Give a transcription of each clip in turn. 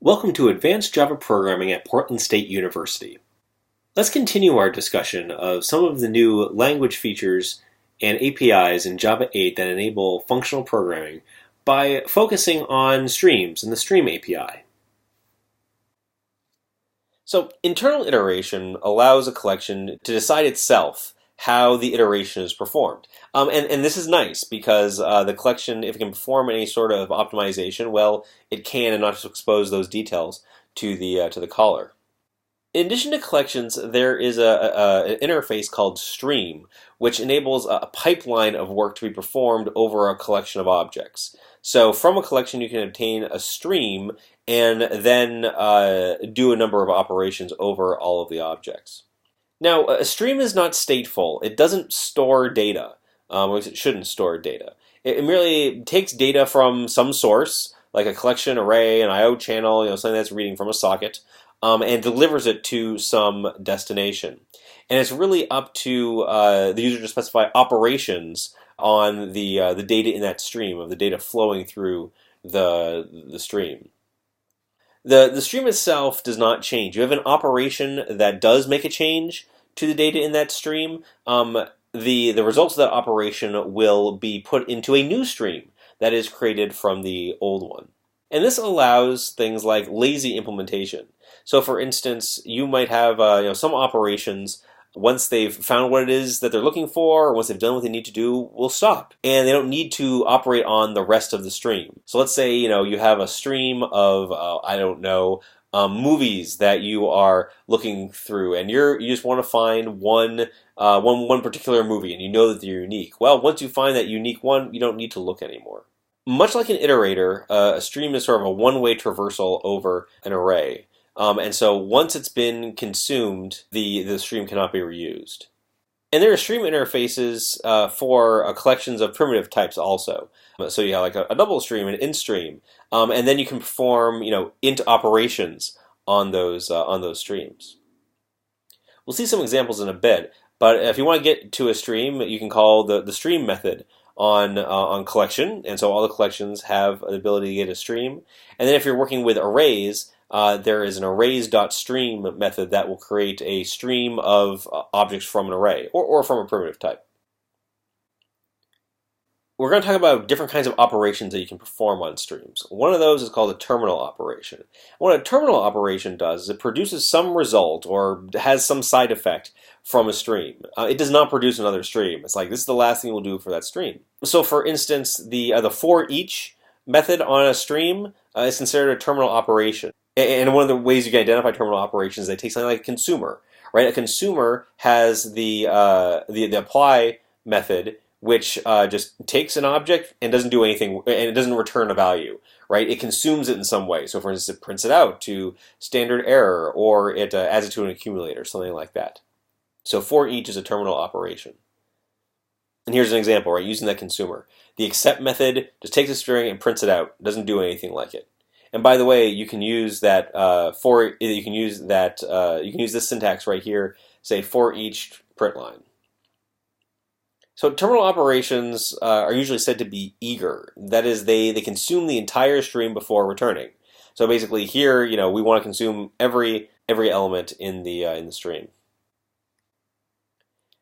Welcome to Advanced Java Programming at Portland State University. Let's continue our discussion of some of the new language features and APIs in Java 8 that enable functional programming by focusing on streams and the Stream API. So, internal iteration allows a collection to decide itself how the iteration is performed. And this is nice because the collection, if it can perform any sort of optimization, well, it can, and not just expose those details to the caller. In addition to collections, there is an interface called Stream, which enables a pipeline of work to be performed over a collection of objects. So from a collection, you can obtain a stream and then do a number of operations over all of the objects. Now, a stream is not stateful. It doesn't store data, or it shouldn't store data. It merely takes data from some source, like a collection, array, an I/O channel, something that's reading from a socket, and delivers it to some destination. And it's really up to the user to specify operations on the data in that stream, of the data flowing through the stream. The stream itself does not change. You have an operation that does make a change to the data in that stream. The results of that operation will be put into a new stream that is created from the old one. And this allows things like lazy implementation. So for instance, you might have some operations, once they've found what it is that they're looking for, or once they've done what they need to do, will stop. And they don't need to operate on the rest of the stream. So let's say, you have a stream of, movies that you are looking through, and you just want to find one particular movie, and you know that they're unique. Well, once you find that unique one, you don't need to look anymore. Much like an iterator, a stream is sort of a one-way traversal over an array. And so once it's been consumed, the stream cannot be reused. And there are stream interfaces for collections of primitive types also. So you have like a double stream, an int stream, and then you can perform int operations on those streams. We'll see some examples in a bit, but if you want to get to a stream, you can call the stream method on collection, and so all the collections have the ability to get a stream. And then if you're working with arrays, there is an arrays.stream method that will create a stream of objects from an array, or from a primitive type. We're going to talk about different kinds of operations that you can perform on streams. One of those is called a terminal operation. What a terminal operation does is it produces some result or has some side effect from a stream. It does not produce another stream. It's like, this is the last thing we'll do for that stream. So for instance, the for each method on a stream is considered a terminal operation. And one of the ways you can identify terminal operations is they take something like a consumer, right? A consumer has the apply method, which just takes an object and doesn't do anything, and it doesn't return a value, right? It consumes it in some way. So for instance, it prints it out to standard error, or it adds it to an accumulator, something like that. So for each is a terminal operation. And here's an example, right? Using that consumer. The accept method just takes a string and prints it out. It doesn't do anything like it. And by the way, you can use that you can use this syntax right here, say for each print line. So terminal operations are usually said to be eager. That is, they consume the entire stream before returning. So basically here, we want to consume every element in the stream.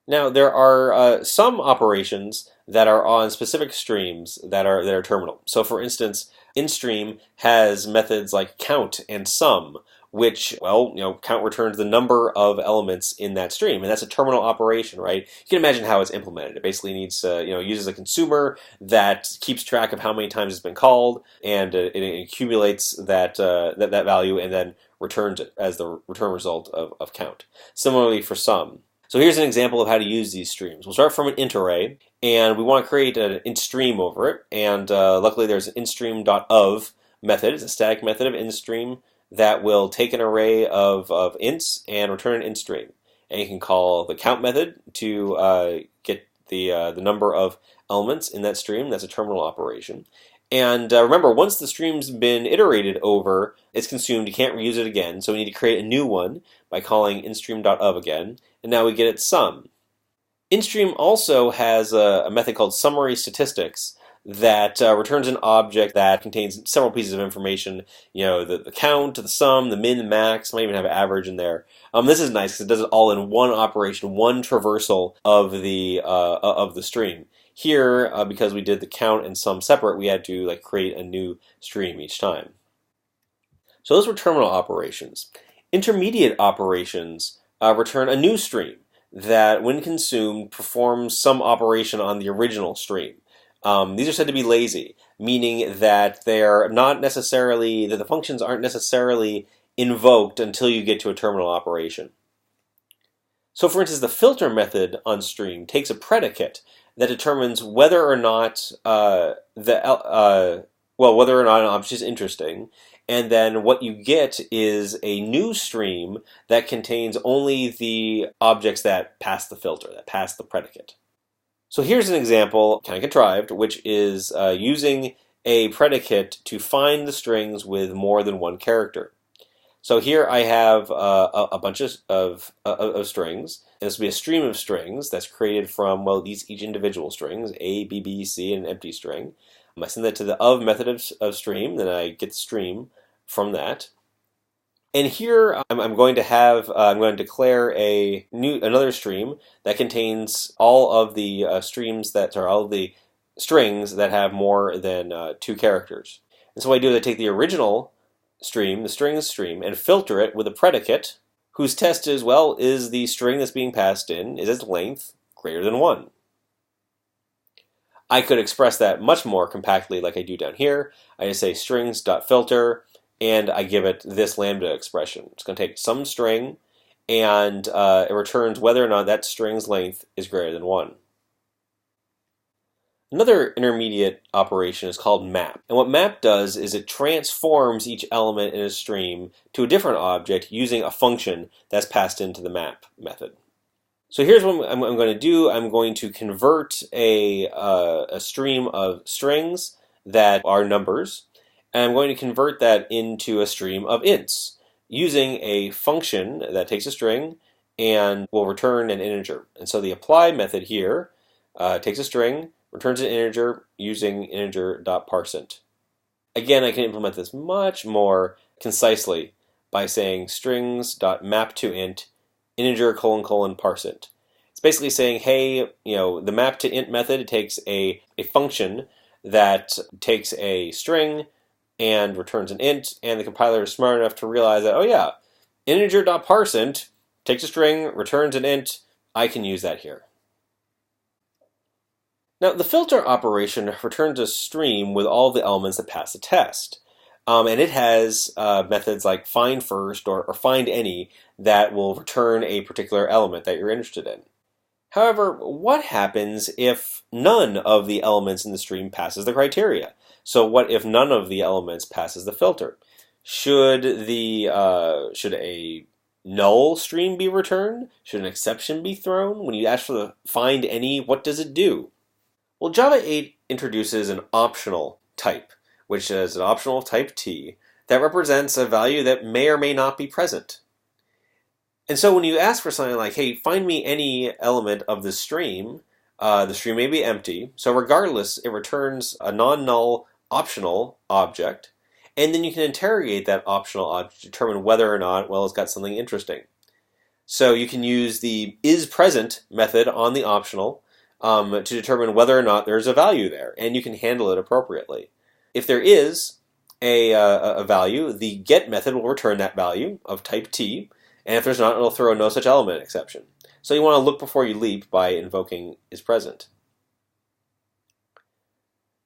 Now there are some operations that are on specific streams that are terminal. So for instance, instream has methods like count and sum, which, count returns the number of elements in that stream, and that's a terminal operation, right? You can imagine how it's implemented. It basically needs uses a consumer that keeps track of how many times it's been called, and it accumulates that value and then returns it as the return result of count. Similarly for sum. So here's an example of how to use these streams. We'll start from an int array, and we want to create an int stream over it. And luckily there's an intstream.of method. It's a static method of intstream that will take an array of ints and return an int stream. And you can call the count method to get the number of elements in that stream. That's a terminal operation. And remember, once the stream's been iterated over, it's consumed. You can't reuse it again. So we need to create a new one by calling intstream.of again. And now we get its sum. Intstream also has a method called summary statistics that returns an object that contains several pieces of information. The count, the sum, the min, the max. Might even have average in there. This is nice because it does it all in one operation, one traversal of the stream. Here, because we did the count and sum separate, we had to create a new stream each time. So those were terminal operations. Intermediate operations return a new stream that, when consumed, performs some operation on the original stream. These are said to be lazy, meaning that the functions aren't necessarily invoked until you get to a terminal operation. So, for instance, the filter method on stream takes a predicate that determines whether or not whether or not an object is interesting, and then what you get is a new stream that contains only the objects that pass the filter, that pass the predicate. So here's an example, kind of contrived, which is using a predicate to find the strings with more than one character. So here I have a bunch of strings. And this will be a stream of strings that's created from, each individual strings, A, B, B, C, and an empty string. I send that to the of method of stream, then I get the stream from that. And here I'm going to declare another stream that contains all of the all of the strings that have more than 2 characters. And so what I do is I take the original stream, the strings stream, and filter it with a predicate whose test is, is the string that's being passed in, is its length greater than 1? I could express that much more compactly like I do down here. I just say strings.filter, and I give it this lambda expression. It's going to take some string, and it returns whether or not that string's length is greater than 1. Another intermediate operation is called map. And what map does is it transforms each element in a stream to a different object using a function that's passed into the map method. So here's what I'm going to do. I'm going to convert a stream of strings that are numbers, and I'm going to convert that into a stream of ints using a function that takes a string and will return an integer. And so the apply method here takes a string, returns an integer using integer.parseInt. Again, I can implement this much more concisely by saying strings.mapToInt integer : parseInt. It's basically saying, hey, the map to int method, it takes a function that takes a string and returns an int, and the compiler is smart enough to realize that, integer.parseInt takes a string, returns an int, I can use that here. Now, the filter operation returns a stream with all the elements that pass the test. And it has methods like find first or find any that will return a particular element that you're interested in. However, what happens if none of the elements in the stream passes the criteria? So what if none of the elements passes the filter? Should a null stream be returned? Should an exception be thrown? When you ask for the find any, what does it do? Well, Java 8 introduces an optional type, which is an optional type T, that represents a value that may or may not be present. And so when you ask for something like, hey, find me any element of the stream may be empty. So regardless, it returns a non-null optional object, and then you can interrogate that optional object to determine whether or not, it's got something interesting. So you can use the isPresent method on the optional to determine whether or not there's a value there, and you can handle it appropriately. If there is a value, the get method will return that value of type T, and if there's not, it'll throw a no such element exception. So you want to look before you leap by invoking isPresent.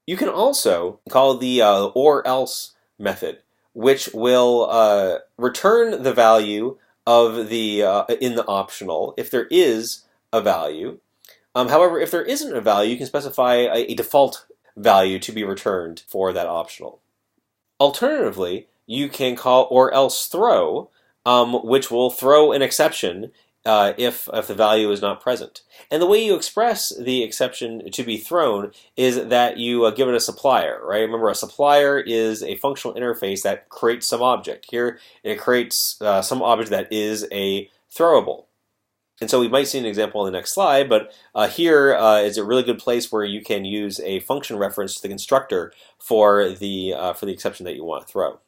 You can also call the or else method, which will return the value of the in the optional if there is a value. However, if there isn't a value, you can specify a default value to be returned for that optional. Alternatively, you can call or else throw, which will throw an exception if the value is not present. And the way you express the exception to be thrown is that you give it a supplier, right? Remember, a supplier is a functional interface that creates some object. Here, it creates some object that is a throwable. And so we might see an example on the next slide, but here is a really good place where you can use a function reference to the constructor for the exception that you want to throw.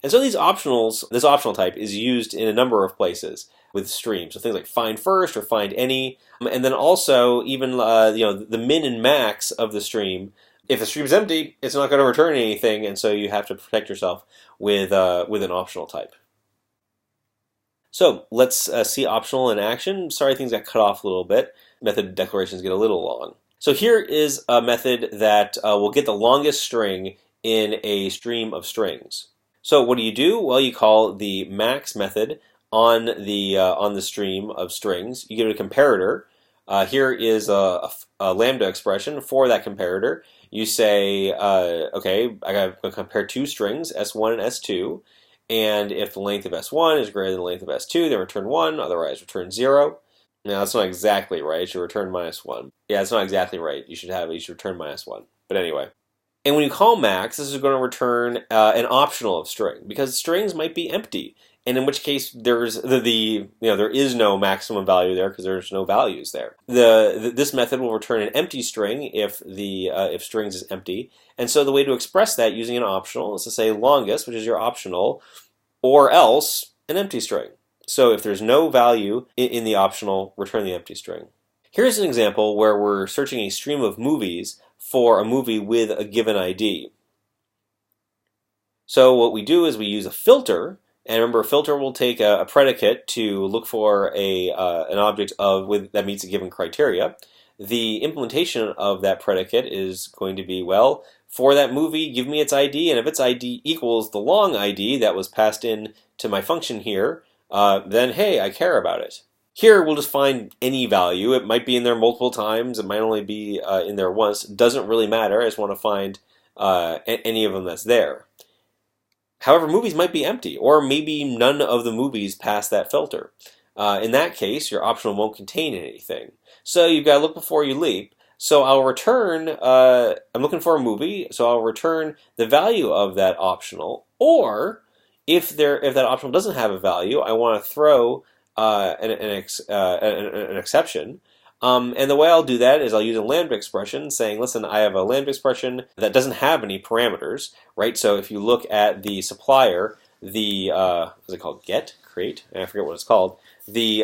And so this optional type is used in a number of places with streams. So things like find first or find any, and then also even the min and max of the stream. If the stream is empty, it's not going to return anything, and so you have to protect yourself with an optional type. So let's see optional in action. Sorry, things got cut off a little bit. Method declarations get a little long. So here is a method that will get the longest string in a stream of strings. So what do? Well, you call the max method on the stream of strings. You give it a comparator. Here is a lambda expression for that comparator. You say, okay, I got to compare two strings, S1 and S2. And if the length of S1 is greater than the length of S2, then return 1, otherwise return 0. Now, that's not exactly right. You should return -1. Yeah, that's not exactly right. You should return -1. But anyway. And when you call max, this is going to return an optional of string, because strings might be empty. And in which case, there's there is no maximum value there because there's no values there. This method will return an empty string if strings is empty. And so the way to express that using an optional is to say longest, which is your optional, or else an empty string. So if there's no value in the optional, return the empty string. Here's an example where we're searching a stream of movies for a movie with a given ID. So what we do is we use a filter. And remember, a filter will take a predicate to look for an object that meets a given criteria. The implementation of that predicate is going to be, well, for that movie, give me its ID, and if its ID equals the long ID that was passed in to my function here, then hey, I care about it. Here, we'll just find any value. It might be in there multiple times. It might only be in there once. It doesn't really matter. I just want to find any of them that's there. However, movies might be empty, or maybe none of the movies pass that filter. In that case, your optional won't contain anything. So you've got to look before you leap. So I'll return, I'm looking for a movie, so I'll return the value of that optional. Or, if that optional doesn't have a value, I want to throw an exception. And the way I'll do that is I'll use a lambda expression saying, listen, I have a lambda expression that doesn't have any parameters, right? So if you look at the supplier, what's it called? Get, create, I forget what it's called. The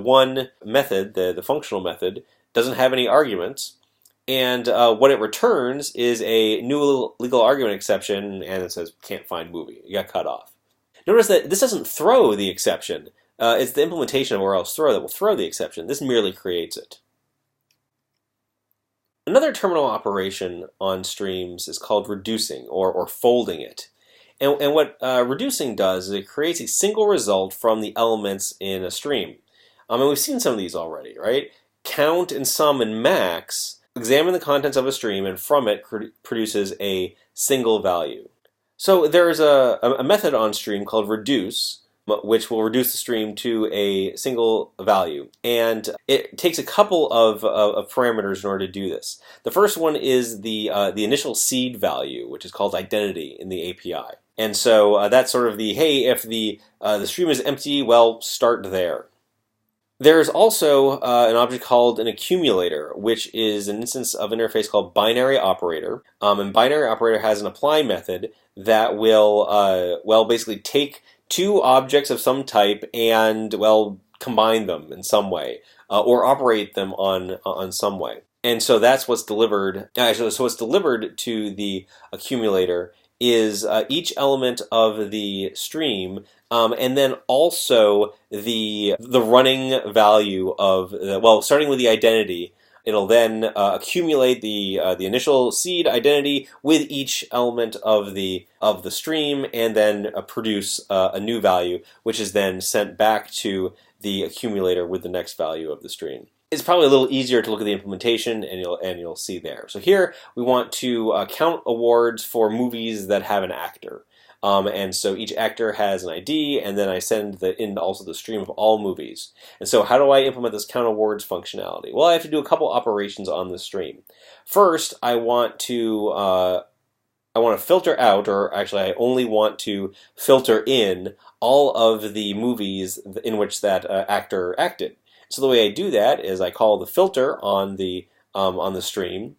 one method, the functional method, doesn't have any arguments. And what it returns is a new legal argument exception, and it says can't find movie. You got cut off. Notice that this doesn't throw the exception. It's the implementation of or else throw that will throw the exception. This merely creates it. Another terminal operation on streams is called reducing or folding it. And what reducing does is it creates a single result from the elements in a stream. And we've seen some of these already, right? Count and sum and max examine the contents of a stream, and from it produces a single value. So there's a method on stream called reduce, which will reduce the stream to a single value. And it takes a couple of parameters in order to do this. The first one is the initial seed value, which is called identity in the API. And so that's sort of hey, if the stream is empty, well, start there. There's also an object called an accumulator, which is an instance of an interface called binary operator. And binary operator has an apply method that will basically take two objects of some type and, combine them in some way, or operate them on some way. And so that's what's delivered. Actually, so what's delivered to the accumulator is each element of the stream, and then also the running value of starting with the identity. It'll then accumulate the initial seed identity with each element of the stream, and then produce a new value, which is then sent back to the accumulator with the next value of the stream. It's probably a little easier to look at the implementation, and you'll see there. So here we want to count awards for movies that have an actor. And so each actor has an ID, and then I send in also the stream of all movies. And so how do I implement this count awards functionality? Well, I have to do a couple operations on the stream. First, I want to I want to filter out, or actually I only want to filter in all of the movies in which that actor acted. So the way I do that is I call the filter on the stream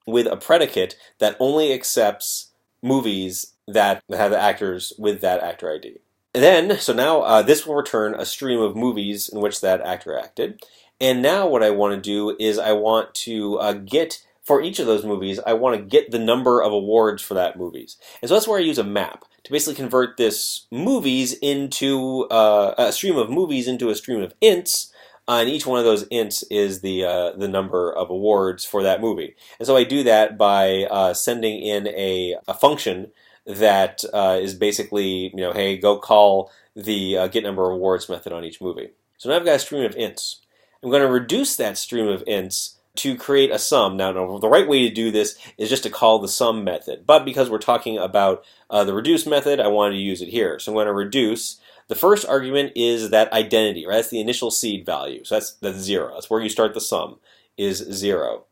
with a predicate that only accepts movies that have the actors with that actor ID. And then, so now this will return a stream of movies in which that actor acted. And now what I want to do is I want to get, for each of those movies, I want to get the number of awards for that movies. And so that's where I use a map to basically convert this movies into a stream of movies into a stream of ints. And each one of those ints is the number of awards for that movie. And so I do that by sending in a function that is basically, hey, go call the get number of awards method on each movie. So now I've got a stream of ints. I'm going to reduce that stream of ints to create a sum. Now, the right way to do this is just to call the sum method. But because we're talking about the reduce method, I wanted to use it here. So I'm going to reduce. The first argument is that identity, right? That's the initial seed value. So that's 0. That's where you start the sum, is 0.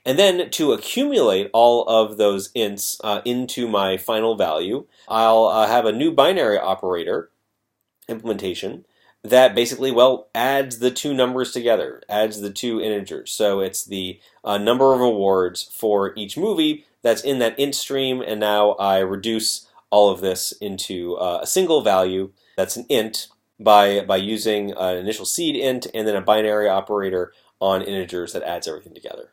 And then to accumulate all of those ints into my final value, I'll have a new binary operator implementation that basically, adds the two numbers together, adds the two integers. So it's the number of awards for each movie that's in that int stream, and now I reduce all of this into a single value that's an int by using an initial seed int and then a binary operator on integers that adds everything together.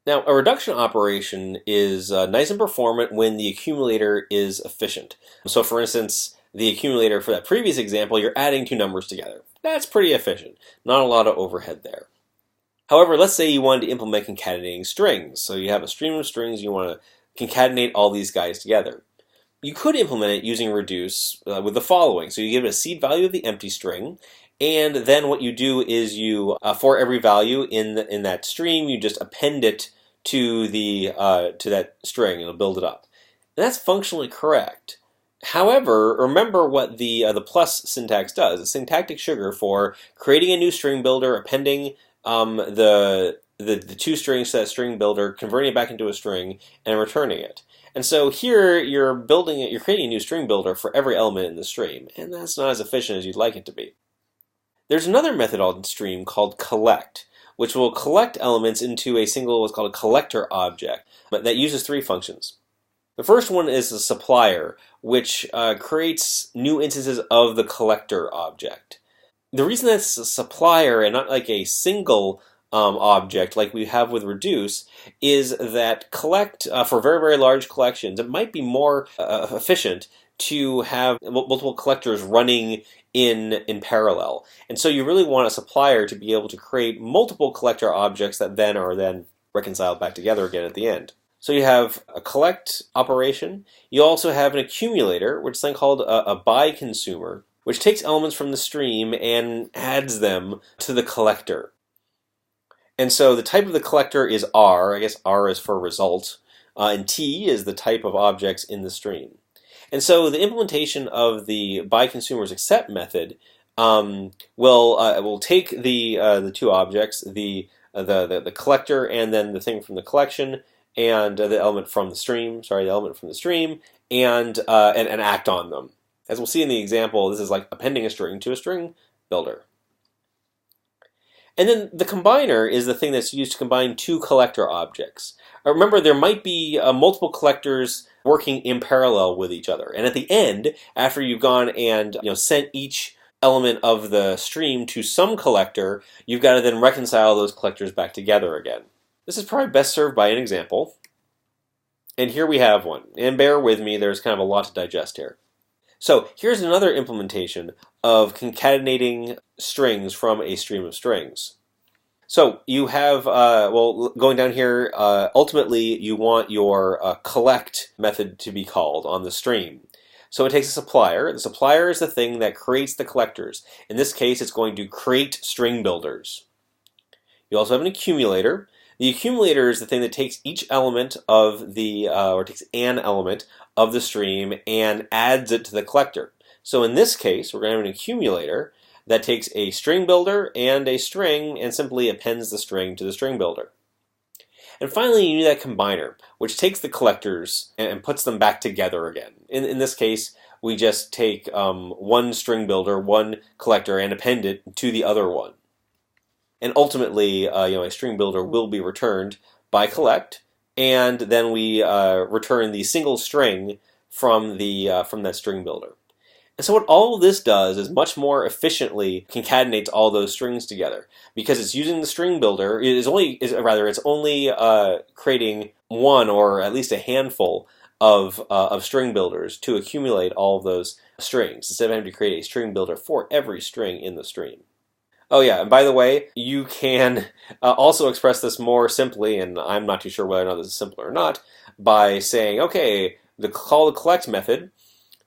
Now, a reduction operation is nice and performant when the accumulator is efficient. So for instance, the accumulator for that previous example, you're adding two numbers together. That's pretty efficient. Not a lot of overhead there. However, let's say you wanted to implement concatenating strings. So you have a stream of strings, you want to concatenate all these guys together. You could implement it using reduce with the following. So you give it a seed value of the empty string, and then what you do is you, for every value in that stream, you just append it to that string. It'll build it up. And that's functionally correct. However, remember what the plus syntax does. It's syntactic sugar for creating a new string builder, appending the two strings to that string builder, converting it back into a string, and returning it. And so here you're creating a new string builder for every element in the stream, and that's not as efficient as you'd like it to be. There's another method on stream called collect, which will collect elements into a single what's called a collector object, but that uses three functions. The first one is a supplier, which creates new instances of the collector object. The reason that's a supplier and not like a single object like we have with reduce is that collect, for very, very large collections, it might be more efficient to have multiple collectors running in parallel. And so you really want a supplier to be able to create multiple collector objects that then are reconciled back together again at the end. So you have a collect operation. You also have an accumulator, which is then called a buy consumer, which takes elements from the stream and adds them to the collector. And so the type of the collector is R. I guess R is for result. And T is the type of objects in the stream. And so the implementation of the buy consumers accept method will take the two objects, the collector and then the thing from the collection, and the element from the stream. And act on them. As we'll see in the example, this is like appending a string to a string builder. And then the combiner is the thing that's used to combine two collector objects. Remember, there might be multiple collectors working in parallel with each other. And at the end, after you've gone and sent each element of the stream to some collector, you've got to then reconcile those collectors back together again. This is probably best served by an example. And here we have one. And bear with me, there's kind of a lot to digest here. So here's another implementation of concatenating strings from a stream of strings. So you have, going down here, ultimately you want your collect method to be called on the stream. So it takes a supplier. The supplier is the thing that creates the collectors. In this case, it's going to create string builders. You also have an accumulator. The accumulator is the thing that takes each element of or takes an element of the stream and adds it to the collector. So in this case, we're going to have an accumulator that takes a string builder and a string and simply appends the string to the string builder. And finally, you need that combiner, which takes the collectors and puts them back together again. In this case, we just take one string builder, one collector, and append it to the other one. And ultimately, a string builder will be returned by collect, and then we return the single string from that string builder. And so what all of this does is much more efficiently concatenates all those strings together, because it's using the string builder. It's only creating one or at least a handful of string builders to accumulate all of those strings, instead of having to create a string builder for every string in the stream. Oh yeah, and by the way, you can also express this more simply, and I'm not too sure whether or not this is simple or not, by saying, okay, call the collect method,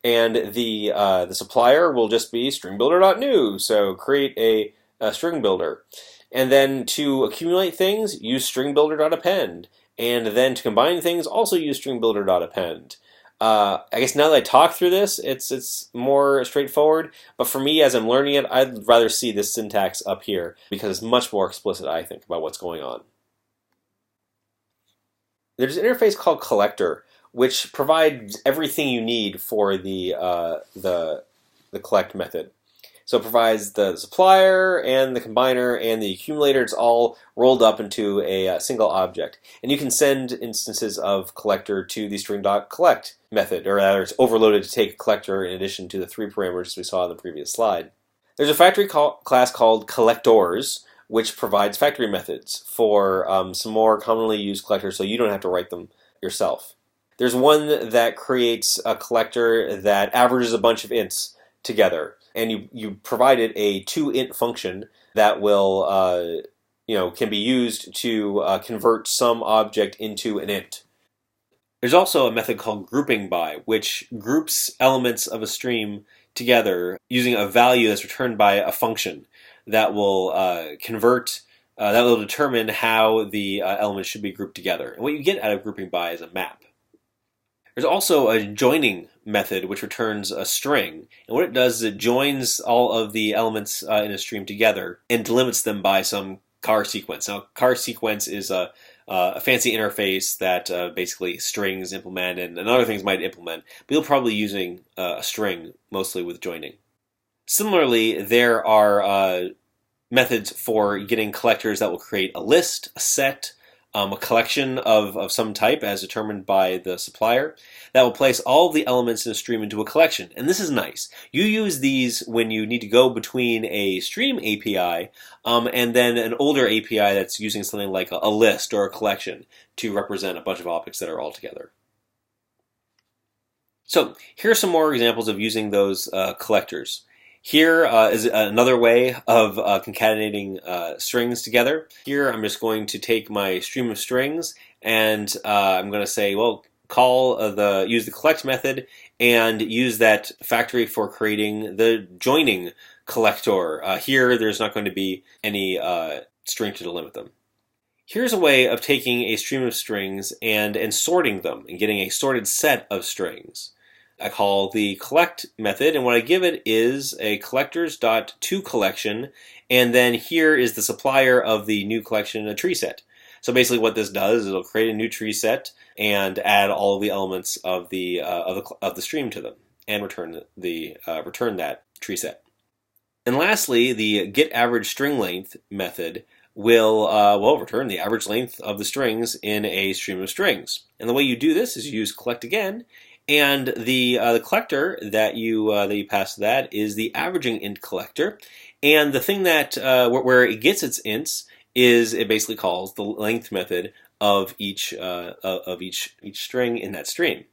and the supplier will just be stringbuilder.new, so create a string builder. And then to accumulate things, use stringbuilder.append. And then to combine things, also use stringbuilder.append. I guess now that I talk through this, it's more straightforward. But for me, as I'm learning it, I'd rather see this syntax up here, because it's much more explicit, I think, about what's going on. There's an interface called collector, which provides everything you need for the collect method. So it provides the supplier and the combiner and the accumulator. It's all rolled up into a single object. And you can send instances of collector to the string.collect method, or rather it's overloaded to take a collector in addition to the 3 parameters we saw in the previous slide. There's a factory class called collectors, which provides factory methods for some more commonly used collectors, so you don't have to write them yourself. There's one that creates a collector that averages a bunch of ints together, and you provided a toInt function that will can be used to convert some object into an int. There's also a method called grouping by, which groups elements of a stream together using a value that's returned by a function that will that will determine how the elements should be grouped together. And what you get out of grouping by is a map. There's also a joining method which returns a string, and what it does is it joins all of the elements in a stream together and delimits them by some char sequence. Now, char sequence is a fancy interface that basically strings implement and other things might implement, but you'll probably be using a string mostly with joining. Similarly, there are methods for getting collectors that will create a list, a set, a collection of some type as determined by the supplier that will place all of the elements in a stream into a collection. And this is nice. You use these when you need to go between a stream API and then an older API that's using something like a list or a collection to represent a bunch of objects that are all together. So here are some more examples of using those collectors. Here is another way of concatenating strings together. Here I'm just going to take my stream of strings and I'm going to say, well, use the collect method and use that factory for creating the joining collector. Here there's not going to be any string to delimit them. Here's a way of taking a stream of strings and sorting them and getting a sorted set of strings. I call the collect method, and what I give it is a collectors.toCollection, and then here is the supplier of the new collection, a tree set. So basically what this does is it'll create a new tree set and add all of the elements of the stream to them and return that tree set. And lastly, the getAverageStringLength method will return the average length of the strings in a stream of strings. And the way you do this is you use collect again. And the collector that you pass to that is the averaging int collector, and the thing that where it gets its ints is it basically calls the length method of each string in that stream.